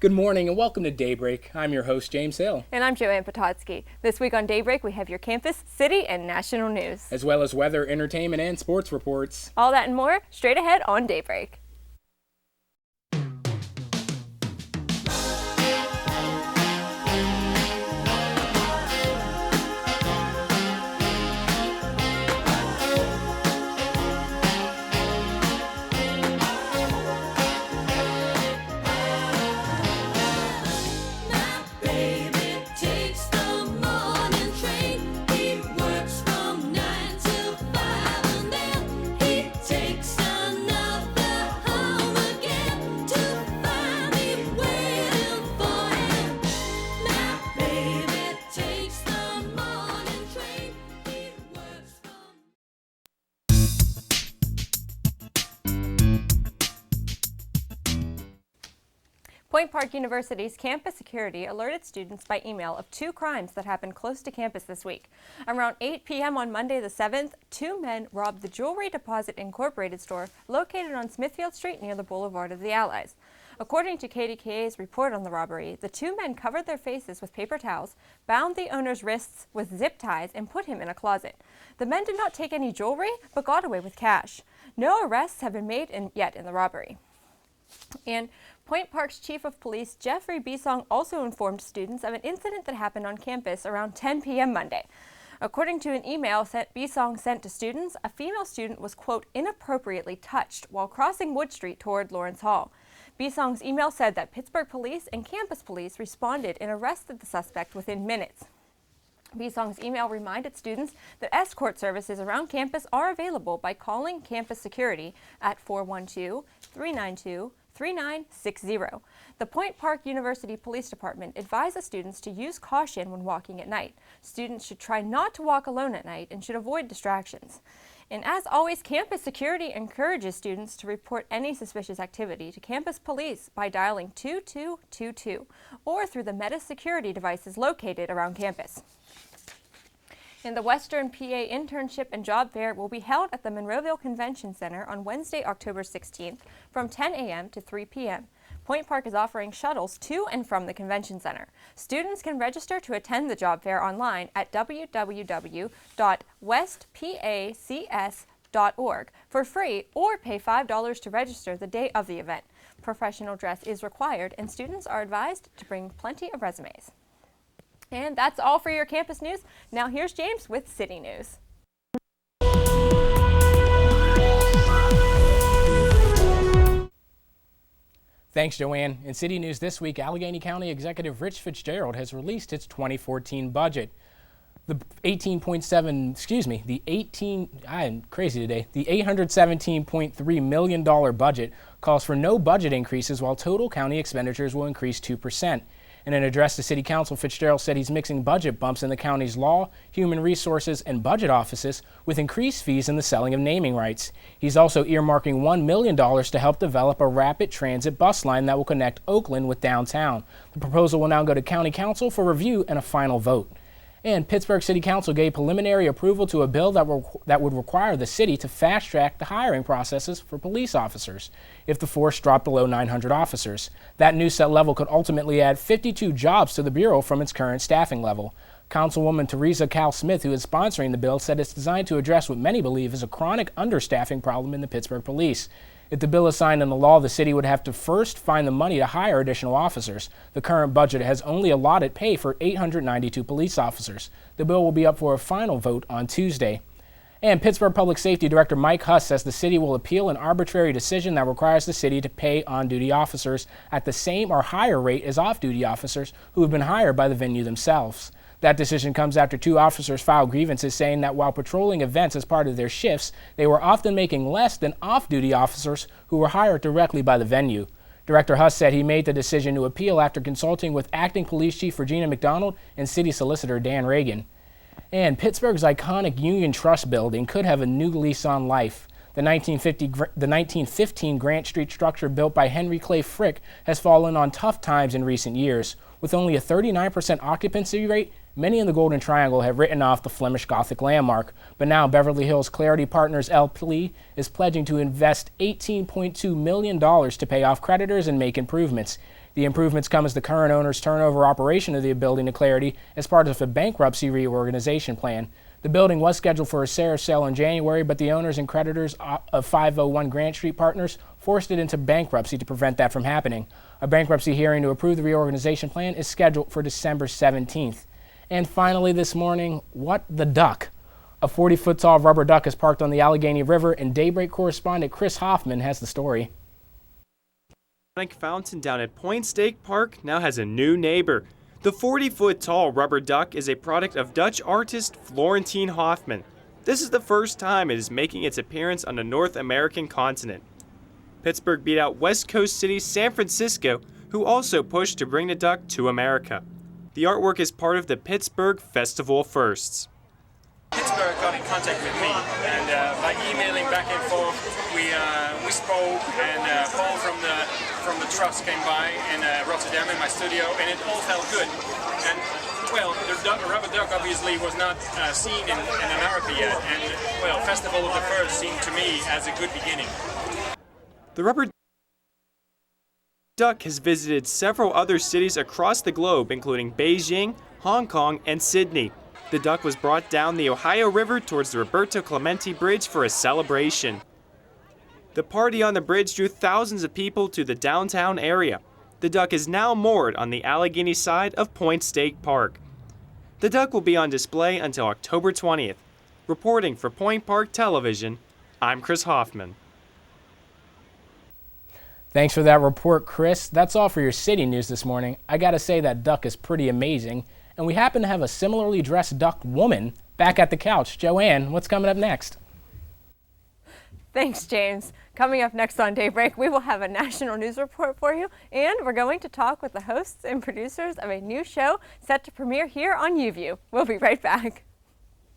Good morning and welcome to Daybreak. I'm your host, James Hill. And I'm Joanne Pototsky. This week on Daybreak, we have your campus, city, and national news. As well as weather, entertainment, and sports reports. All that and more straight ahead on Daybreak. Point Park University's campus security alerted students by email of two crimes that happened close to campus this week. Around 8 p.m. on Monday the 7th, two men robbed the Jewelry Deposit Incorporated store located on Smithfield Street near the Boulevard of the Allies. According to KDKA's report on the robbery, the two men covered their faces with paper towels, bound the owner's wrists with zip ties, and put him in a closet. The men did not take any jewelry, but got away with cash. No arrests have been made yet in the robbery. And Point Park's Chief of Police, Jeffrey Bisong, also informed students of an incident that happened on campus around 10 p.m. Monday. According to an email Bisong sent to students, a female student was, quote, inappropriately touched while crossing Wood Street toward Lawrence Hall. Bisong's email said that Pittsburgh police and campus police responded and arrested the suspect within minutes. Bisong's email reminded students that escort services around campus are available by calling campus security at 412-392-3960. The Point Park University Police Department advises students to use caution when walking at night. Students should try not to walk alone at night and should avoid distractions. And as always, campus security encourages students to report any suspicious activity to campus police by dialing 2222 or through the Meta security devices located around campus. And the Western PA Internship and Job Fair will be held at the Monroeville Convention Center on Wednesday, October 16th from 10 a.m. to 3 p.m. Point Park is offering shuttles to and from the Convention Center. Students can register to attend the job fair online at www.westpacs.org for free or pay $5 to register the day of the event. Professional dress is required and students are advised to bring plenty of resumes. And that's all for your campus news. Now here's James with City News. Thanks, Joanne. In City News this week, Allegheny County Executive Rich Fitzgerald has released its 2014 budget. The $817.3 million budget calls for no budget increases while total county expenditures will increase 2%. In an address to City Council, Fitzgerald said he's mixing budget bumps in the county's law, human resources, and budget offices with increased fees in the selling of naming rights. He's also earmarking $1 million to help develop a rapid transit bus line that will connect Oakland with downtown. The proposal will now go to County Council for review and a final vote. And Pittsburgh City Council gave preliminary approval to a bill that would require the city to fast-track the hiring processes for police officers if the force dropped below 900 officers. That new set level could ultimately add 52 jobs to the Bureau from its current staffing level. Councilwoman Teresa Cal-Smith, who is sponsoring the bill, said it's designed to address what many believe is a chronic understaffing problem in the Pittsburgh police. If the bill is signed into law, the city would have to first find the money to hire additional officers. The current budget has only allotted pay for 892 police officers. The bill will be up for a final vote on Tuesday. And Pittsburgh Public Safety Director Mike Huss says the city will appeal an arbitrary decision that requires the city to pay on-duty officers at the same or higher rate as off-duty officers who have been hired by the venue themselves. That decision comes after two officers filed grievances saying that while patrolling events as part of their shifts, they were often making less than off-duty officers who were hired directly by the venue. Director Huss said he made the decision to appeal after consulting with Acting Police Chief Regina McDonald and City Solicitor Dan Reagan. And Pittsburgh's iconic Union Trust building could have a new lease on life. The 1915 Grant Street structure built by Henry Clay Frick has fallen on tough times in recent years. With only a 39% occupancy rate, Many in the Golden Triangle have written off the Flemish Gothic landmark, but now Beverly Hills Clarity Partners LP is pledging to invest $18.2 million to pay off creditors and make improvements. The improvements come as the current owner's turnover operation of the building to Clarity as part of a bankruptcy reorganization plan. The building was scheduled for a sale in January, but the owners and creditors of 501 Grant Street Partners forced it into bankruptcy to prevent that from happening. A bankruptcy hearing to approve the reorganization plan is scheduled for December 17th. And finally this morning, what the duck? A 40-foot tall rubber duck is parked on the Allegheny River, and Daybreak correspondent Chris Hoffman has the story. The fountain down at Point State Park now has a new neighbor. The 40-foot tall rubber duck is a product of Dutch artist Florentine Hoffman. This is the first time it is making its appearance on the North American continent. Pittsburgh beat out West Coast city San Francisco, who also pushed to bring the duck to America. The artwork is part of the Pittsburgh Festival of Firsts. Pittsburgh got in contact with me, and by emailing back and forth, we spoke, and Paul from the Trust came by in Rotterdam in my studio, and it all felt good. And well, the rubber duck obviously was not seen in America yet, and well, Festival of the First seemed to me as a good beginning. The rubber duck has visited several other cities across the globe, including Beijing, Hong Kong, and Sydney. The duck was brought down the Ohio River towards the Roberto Clemente Bridge for a celebration. The party on the bridge drew thousands of people to the downtown area. The duck is now moored on the Allegheny side of Point State Park. The duck will be on display until October 20th. Reporting for Point Park Television, I'm Chris Hoffman. Thanks for that report, Chris. That's all for your city news this morning. I gotta say that duck is pretty amazing. And we happen to have a similarly dressed duck woman back at the couch. Joanne, what's coming up next? Thanks, James. Coming up next on Daybreak, we will have a national news report for you, and we're going to talk with the hosts and producers of a new show set to premiere here on YouView. We'll be right back.